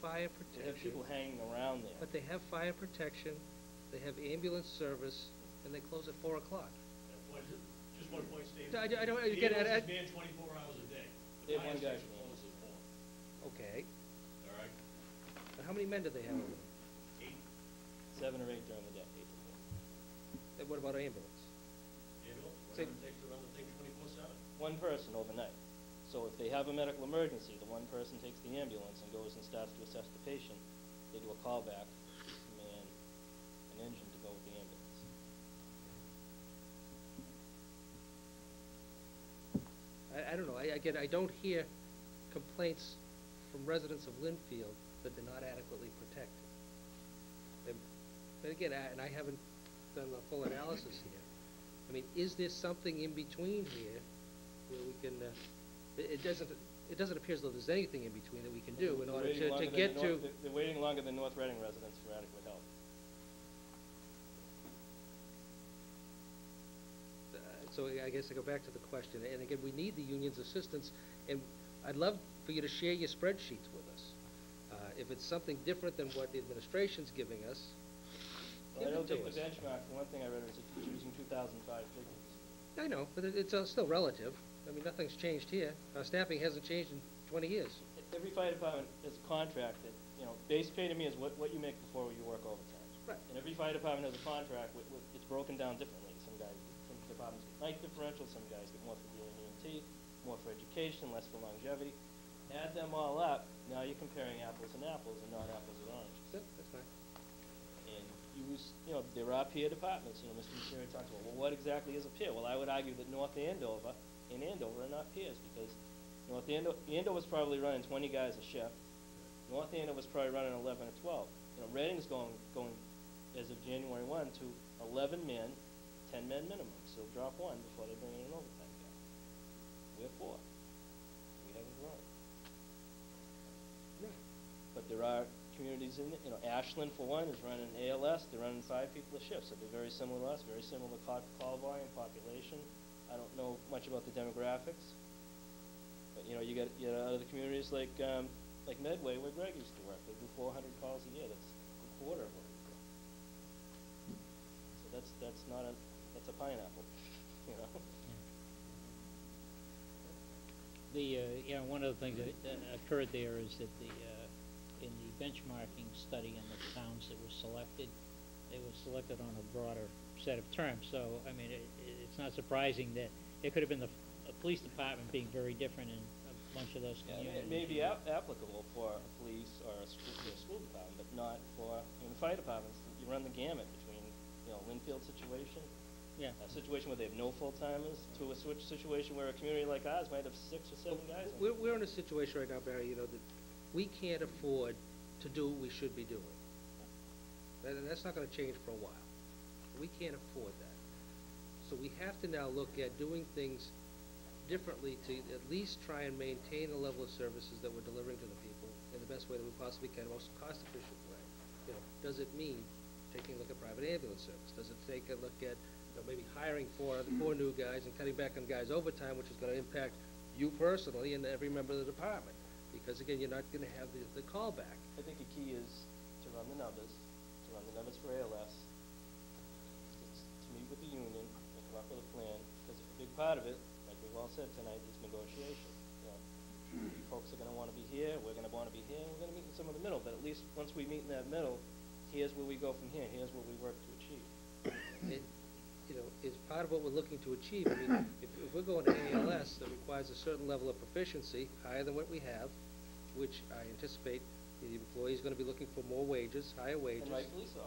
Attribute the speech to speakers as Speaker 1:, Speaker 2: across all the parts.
Speaker 1: fire
Speaker 2: They have
Speaker 1: protection.
Speaker 2: people hanging around there.
Speaker 1: But they have fire protection, they have ambulance service, and they close at 4 o'clock.
Speaker 3: Just one point, Steve.
Speaker 1: I don't
Speaker 3: The
Speaker 1: get it.
Speaker 3: ambulance is manned 24 hours a day.
Speaker 2: They have one guy.
Speaker 3: Fire station closes at 4.
Speaker 1: Okay,
Speaker 3: All right?
Speaker 1: but how many men do they have?
Speaker 3: 8
Speaker 2: 7 or 8 during the day, 8 to 4.
Speaker 1: And what about ambulance?
Speaker 3: ambulance,
Speaker 1: Say-
Speaker 3: whatever it takes to run the thing 24/7.
Speaker 2: One person overnight. So if they have a medical emergency, the one person takes the ambulance and goes and starts to assess the patient. They do a callback, man, an engine to go with the ambulance.
Speaker 1: I don't know, I don't hear complaints from residents of Linfield that they're not adequately protected. But again, and I haven't done a full analysis here. I mean, is there something in between here where we can, it doesn't appear as though there's anything in between that we can do in
Speaker 2: They're
Speaker 1: order
Speaker 2: waiting
Speaker 1: to
Speaker 2: longer than
Speaker 1: get
Speaker 2: the
Speaker 1: to.
Speaker 2: North- They're waiting longer than North Reading residents for adequate help.
Speaker 1: So I guess I go back to the question, and again, we need the union's assistance, and I'd love for you to share your spreadsheets with us. If it's something different than what the administration's giving us,
Speaker 2: Well, I
Speaker 1: give
Speaker 2: don't
Speaker 1: it to
Speaker 2: think the
Speaker 1: us.
Speaker 2: benchmark, for one thing I read, is using 2005 figures.
Speaker 1: I know, but it's still relative. I mean, nothing's changed here. Our staffing hasn't changed in 20 years.
Speaker 2: Every fire department is contracted, base pay to me is what you make before you work overtime.
Speaker 1: Right.
Speaker 2: And every fire department has a contract it's broken down differently. Some departments get night differential, some guys get more for EMT, more for education, less for longevity. Add them all up, now you're comparing apples and apples and not apples and oranges.
Speaker 1: Yep, that's fine.
Speaker 2: And there are peer departments, Mr. Misery talks about, well, what exactly is a peer? Well, I would argue that North Andover and Andover are not peers, because Andover's probably running 20 guys a shift. North Andover's probably running 11 or 12. Reading's going as of January 1 to 11 men, 10 men minimum. So drop one before they bring in an overtime guy. We're 4. We haven't grown.
Speaker 1: Right.
Speaker 2: But there are communities in it. Ashland, for one, is running ALS. They're running 5 people a shift, so they're very similar to us, very similar to call volume, population. I don't know much about the demographics. But, you got other communities like Medway, where Greg used to work. They do 400 calls a year. That's a quarter of what we do. So that's a pineapple,
Speaker 4: One of the things that occurred there is that in the benchmarking study in the towns that were selected, they were selected on a broader set of terms. So, I mean, it's not surprising that it could have been the police department being very different in a bunch of those communities.
Speaker 2: It may be applicable for a police or a school department, but not for fire departments. You run the gamut between Linfield situation, a situation where they have no full-timers, to a switch situation where a community like ours might have 6 or 7 guys.
Speaker 1: We're in a situation right now, Barry, that we can't afford to do what we should be doing. And that's not going to change for a while. We can't afford that. So we have to now look at doing things differently to at least try and maintain the level of services that we're delivering to the people in the best way that we possibly can, most cost-efficient way. Does it mean taking a look at private ambulance service? Does it take a look at maybe hiring 4 new guys and cutting back on guys' overtime, which is going to impact you personally and every member of the department? Because, again, you're not going to have the callback.
Speaker 2: I think the key is to run the numbers for ALS, to meet with the union and come up with a plan, because a big part of it, like we've all said tonight, is negotiation. Folks are going to want to be here, we're going to want to be here, and we're going to meet in some of the middle, but at least once we meet in that middle, here's where we go from here, here's what we work to achieve.
Speaker 1: It's part of what we're looking to achieve. I mean, if we're going to ALS, that requires a certain level of proficiency, higher than what we have, which I anticipate the employee is going to be looking for more wages, higher wages.
Speaker 2: And rightfully so.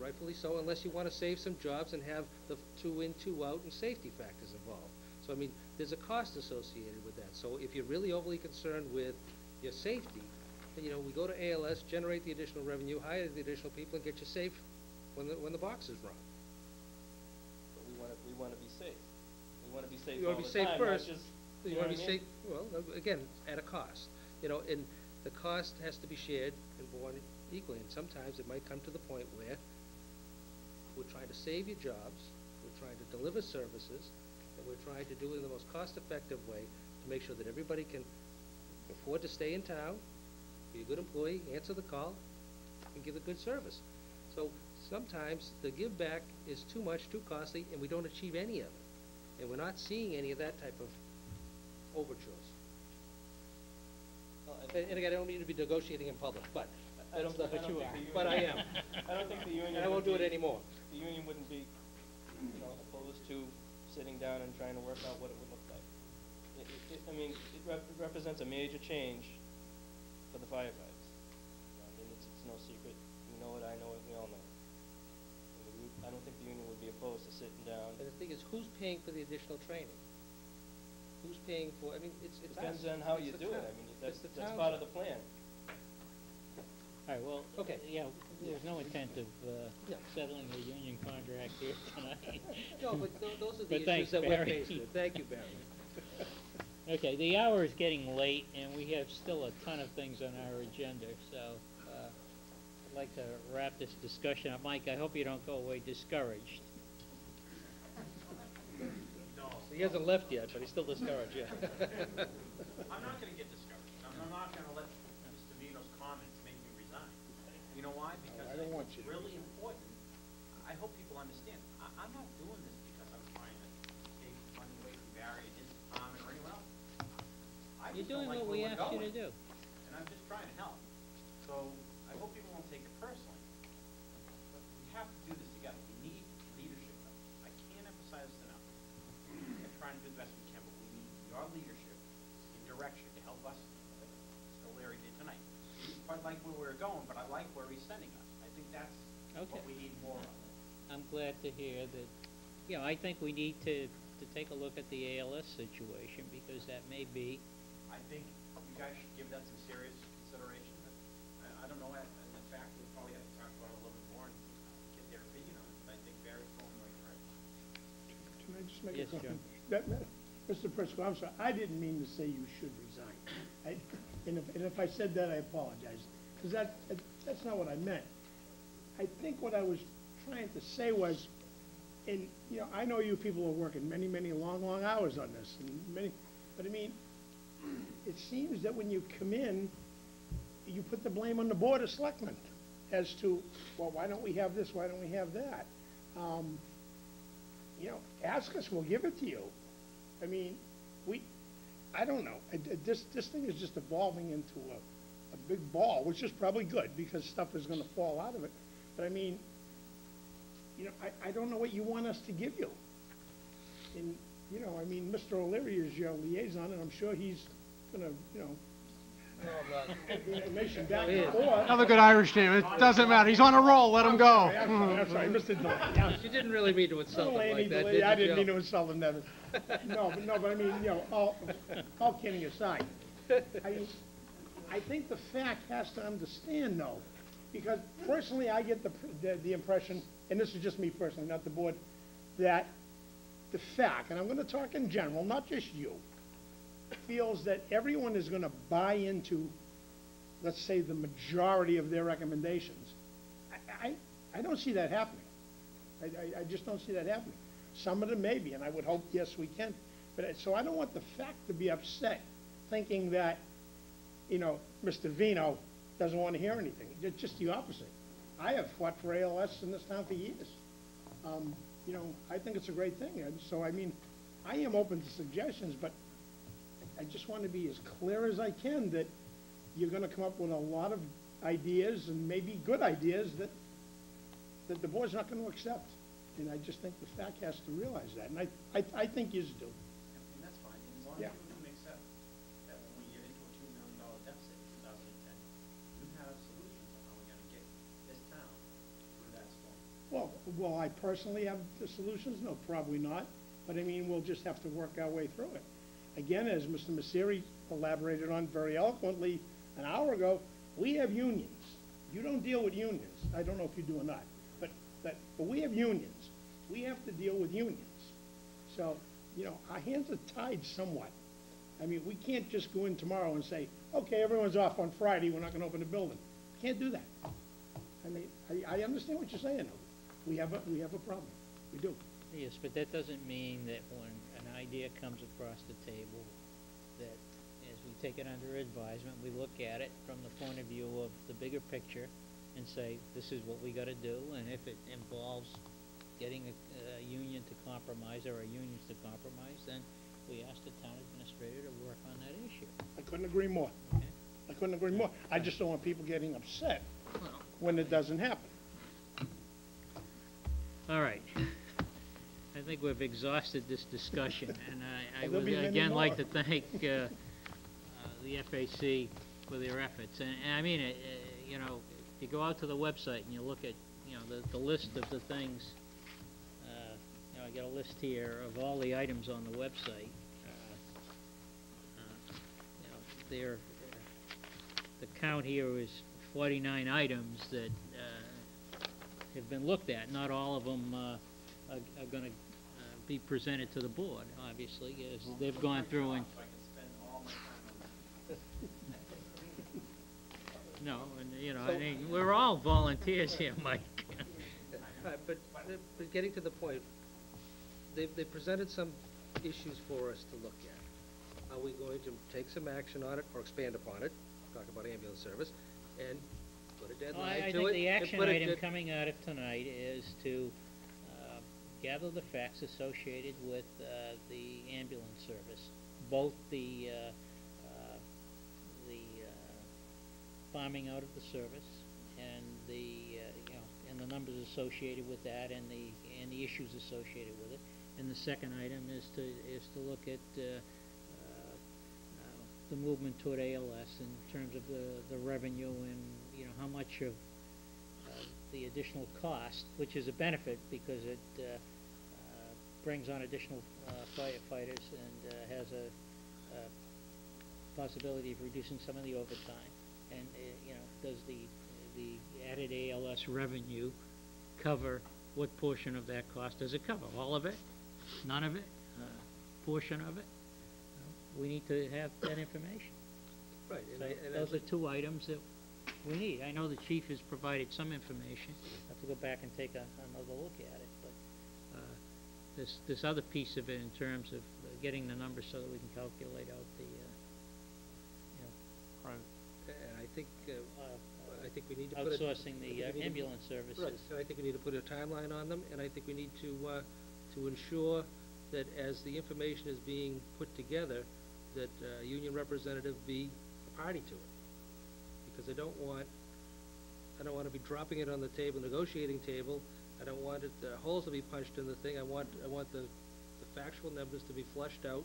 Speaker 1: Rightfully so, unless you want to save some jobs and have the 2 in, 2 out, and safety factors involved. So, I mean, there's a cost associated with that. So if you're really overly concerned with your safety, then, we go to ALS, generate the additional revenue, hire the additional people, and get you safe when the box is run.
Speaker 2: But we want to be safe. We want to be safe
Speaker 1: You
Speaker 2: all
Speaker 1: want to
Speaker 2: the
Speaker 1: be safe
Speaker 2: time,
Speaker 1: first.
Speaker 2: not just,
Speaker 1: You want to be safe, well, again, at a cost. And the cost has to be shared and borne equally. And sometimes it might come to the point where we're trying to save you jobs, we're trying to deliver services, and we're trying to do it in the most cost-effective way to make sure that everybody can afford to stay in town, be a good employee, answer the call, and give a good service. So sometimes the give back is too much, too costly, and we don't achieve any of it. And we're not seeing any of that type of overtures.
Speaker 2: Well,
Speaker 1: And again, I don't mean to be negotiating in public, but
Speaker 2: I don't,
Speaker 1: that's
Speaker 2: I
Speaker 1: what
Speaker 2: don't
Speaker 1: you
Speaker 2: think
Speaker 1: are.
Speaker 2: the union.
Speaker 1: But I am.
Speaker 2: I don't think the union.
Speaker 1: And I won't do
Speaker 2: would
Speaker 1: it
Speaker 2: be-
Speaker 1: anymore.
Speaker 2: The union wouldn't be, opposed to sitting down and trying to work out what it would look like. I mean, it represents a major change for the firefighters. I mean, it's no secret. You know it, I know it, we all know it. I don't think the union would be opposed to sitting down.
Speaker 1: And the thing is, who's paying for the additional training? Who's paying for, I mean, it's us.
Speaker 2: Depends on how
Speaker 1: It's
Speaker 2: you
Speaker 1: the
Speaker 2: do it.
Speaker 1: town.
Speaker 2: I mean,
Speaker 1: It's
Speaker 2: that's
Speaker 1: the town's
Speaker 2: part of
Speaker 1: job.
Speaker 2: the plan.
Speaker 4: All right, well,
Speaker 1: Okay.
Speaker 4: yeah, there's no intent of
Speaker 1: Yeah.
Speaker 4: settling the union contract here tonight.
Speaker 1: No, but those are the
Speaker 4: But thanks,
Speaker 1: issues that we're
Speaker 4: Barry.
Speaker 1: faced with. Thank you, Barry.
Speaker 4: Okay, the hour is getting late, and we have still a ton of things on our agenda, so I'd like to wrap this discussion up. Mike, I hope you don't go away discouraged.
Speaker 3: No,
Speaker 1: He hasn't left yet, but he's still discouraged, yeah.
Speaker 5: I'm not gonna get discouraged. I'm not gonna let Mr. Vito's comments make me resign. You know why? Because
Speaker 6: I don't want you
Speaker 5: it's
Speaker 6: to.
Speaker 5: really important. I hope people understand. I'm not doing this because I'm trying to take money away from Barry and his department or anyone else. I
Speaker 4: You're
Speaker 5: just don't
Speaker 4: doing
Speaker 5: like
Speaker 4: what
Speaker 5: where
Speaker 4: we
Speaker 5: we're
Speaker 4: asked you to
Speaker 5: going,
Speaker 4: do.
Speaker 5: and I'm just trying to help. So I hope people won't take it personally. But we have to do this together. We need leadership. I can't emphasize this enough. We're trying to do the best we can, but we need your leadership and direction to help us, like Mr. O'Leary did tonight. He didn't quite like where we were going, but I like where he's sending us. I think that's
Speaker 4: Okay.
Speaker 5: what we need more of.
Speaker 4: I'm glad to hear that, I think we need to take a look at the ALS situation, because that may be,
Speaker 5: I think you guys should give that some serious consideration. I don't know, and in fact, we probably have to talk about it a little bit more and get their opinion on it, but I think Barry's going the right direction.
Speaker 6: Can I just make
Speaker 4: Yes,
Speaker 6: a comment?
Speaker 4: John.
Speaker 6: Mr. Prisco, I'm sorry, I didn't mean to say you should resign. And if I said that, I apologize, because that's not what I meant. I think what I was trying to say was, I know you people are working many, many long, long hours on this, but I mean, it seems that when you come in, you put the blame on the Board of Selectmen as to, well, why don't we have this, why don't we have that? Ask us, we'll give it to you. I mean, I don't know. This thing is just evolving into a big ball, which is probably good, because stuff is gonna fall out of it. But I mean, I don't know what you want us to give you. And, I mean, Mr. O'Leary is your liaison, and I'm sure he's gonna,
Speaker 1: No, I'm not.
Speaker 6: information back
Speaker 1: he
Speaker 6: and
Speaker 1: is.
Speaker 6: forth.
Speaker 7: Another good Irish name. It doesn't matter. He's on a roll. Let him go.
Speaker 6: I'm sorry, Mr. Dunn. Yeah.
Speaker 1: She didn't really mean to insult him
Speaker 6: Delaney,
Speaker 1: like that,
Speaker 6: Delaney,
Speaker 1: did
Speaker 6: I
Speaker 1: you,
Speaker 6: didn't mean
Speaker 1: Joe?
Speaker 6: to insult him, Nevin. No, but I mean, all kidding aside, I think the fact has to understand, though, because personally, I get the impression, and this is just me personally, not the board, that the fact, and I'm gonna talk in general, not just you, feels that everyone is gonna buy into, let's say, the majority of their recommendations. I don't see that happening. I just don't see that happening. Some of them maybe, and I would hope, yes, we can. But, so I don't want the fact to be upset, thinking that, Mr. Vino doesn't want to hear anything. Just the opposite. I have fought for ALS in this town for years. I think it's a great thing. And so, I mean, I am open to suggestions, but I just want to be as clear as I can that you're gonna come up with a lot of ideas, and maybe good ideas, that the board's not gonna accept. And I just think the fact has to realize that, and I think you do.
Speaker 5: And that's fine, and as long
Speaker 6: Yeah.
Speaker 5: as you can accept that when we get into a $2 million deficit in 2010, you have solutions on how we're gonna get this town through that storm.
Speaker 6: Well, will I personally have the solutions? No, probably not. But I mean, we'll just have to work our way through it. Again, as Mr. Messeri elaborated on very eloquently an hour ago, we have unions. You don't deal with unions. I don't know if you do or not, but we have unions. We have to deal with unions. So, our hands are tied somewhat. I mean, we can't just go in tomorrow and say, okay, everyone's off on Friday, we're not gonna open the building. Can't do that. I mean, I understand what you're saying. We have a problem. We do.
Speaker 4: yes, but that doesn't mean that when an idea comes across the table, that, as we take it under advisement, we look at it from the point of view of the bigger picture and say, this is what we gotta do, and if it involves getting a union to compromise or a unions to compromise, then we ask the town administrator to work on that issue.
Speaker 6: I couldn't agree more.
Speaker 4: Okay.
Speaker 6: I couldn't agree more. I just don't want people getting upset
Speaker 4: Well,
Speaker 6: when it doesn't happen.
Speaker 4: all right. I think we've exhausted this discussion, and I
Speaker 6: Well, there'll
Speaker 4: would
Speaker 6: be many
Speaker 4: again like to
Speaker 6: more.
Speaker 4: thank the FAC for their efforts. And I mean, you know, if you go out to the website and you look at, you know, the list of the things, you know, I got a list here of all the items on the website. You know, the count here is 49 items that have been looked at. Not all of them are going to be presented to the board, obviously, as they've gone through and...
Speaker 5: So I can spend all my time on this.
Speaker 4: No, and, you know, I mean, we're all volunteers here, Mike.
Speaker 1: But getting to the point, they presented some issues for us to look at. Are we going to take some action on it or expand upon it, talk about ambulance service, and put a
Speaker 4: Well,
Speaker 1: deadline
Speaker 4: I
Speaker 1: to
Speaker 4: think
Speaker 1: it?
Speaker 4: the
Speaker 1: and
Speaker 4: action
Speaker 1: put a
Speaker 4: item
Speaker 1: dead-
Speaker 4: coming out of tonight is to gather the facts associated with the ambulance service, both the farming out of the service and the you know, and the numbers associated with that and the issues associated with it. And the second item is to look at the movement toward ALS in terms of the revenue and, you know, how much of the additional cost, which is a benefit because it brings on additional firefighters and has a possibility of reducing some of the overtime. And, you know, does the added ALS revenue cover, what portion of that cost does it cover? All of it? None of it? Portion of it? We need to have that information.
Speaker 1: Right, and
Speaker 4: So
Speaker 1: I
Speaker 4: those are two items that we need. I know the chief has provided some information. I have to go back and take another look at it, but this other piece of it in terms of getting the numbers so that we can calculate out the, you know,
Speaker 1: and I think we need to put a...
Speaker 4: outsourcing the
Speaker 1: I think we need to-
Speaker 4: ambulance services.
Speaker 1: Right, and I think we need to put a timeline on them, and I think we need to ensure that as the information is being put together, that a union representative be a party to it. Because I don't want to be dropping it on the table, negotiating table. I don't want it, holes to be punched in the thing. I want the factual numbers to be fleshed out.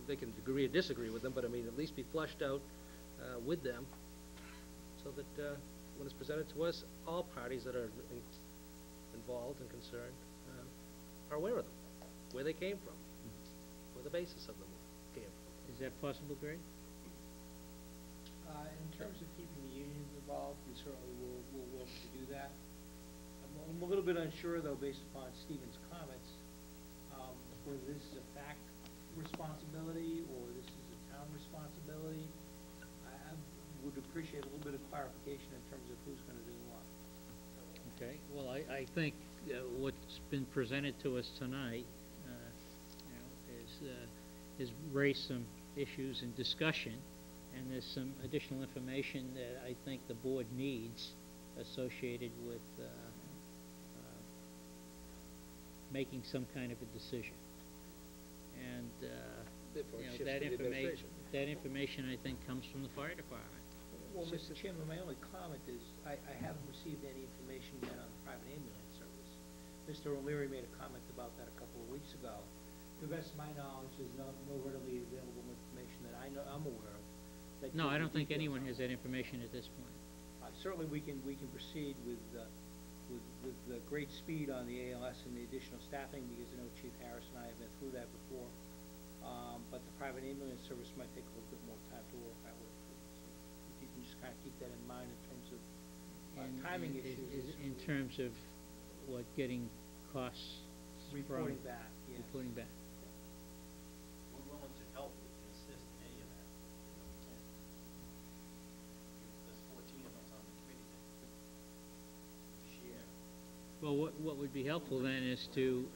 Speaker 1: They can agree or disagree with them, but I mean, at least be fleshed out with them, so that when it's presented to us, all parties that are involved and concerned are aware of them, where they came from, where the basis of them came from.
Speaker 4: Is that possible, Greg?
Speaker 8: In terms of keeping the unions involved, we certainly will work to do that. I'm a little bit unsure, though, based upon Stephen's comments, whether this is a fact responsibility or this is a town responsibility. I would appreciate a little bit of clarification in terms of who's gonna do what.
Speaker 4: Okay, well, I think what's been presented to us tonight, you know, is raised some issues in discussion, and there's some additional information that I think the board needs associated with making some kind of a decision. And,
Speaker 1: Therefore, it
Speaker 4: you know,
Speaker 1: shifts to the administration.
Speaker 4: that information, I think, comes from the fire department.
Speaker 8: Well, Mr. Chairman, my only comment is, I haven't received any information yet on the private ambulance service. Mr. O'Leary made a comment about that a couple of weeks ago. To the best of my knowledge, there's no readily available information that I'm aware of. that
Speaker 4: No,
Speaker 8: gives
Speaker 4: I
Speaker 8: the
Speaker 4: don't think
Speaker 8: details
Speaker 4: anyone
Speaker 8: on
Speaker 4: has
Speaker 8: it.
Speaker 4: that information at this point.
Speaker 8: Certainly, we can proceed with the great speed on the ALS and the additional staffing, because I know Chief Harris and I have been through that before. But the private ambulance service might take a little bit more time to work out with. So if you can just kind of keep that in mind in terms of timing issues.
Speaker 4: In terms of what, getting costs from...
Speaker 8: Reporting back, yes.
Speaker 4: Reporting back.
Speaker 5: We're willing to help and assist in any of that, you know, we can. There's 14 of us on the committee that could share.
Speaker 4: Well, what would be helpful then is to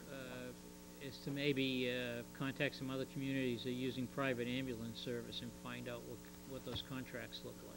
Speaker 4: is to maybe contact some other communities that are using private ambulance service and find out what those contracts look like.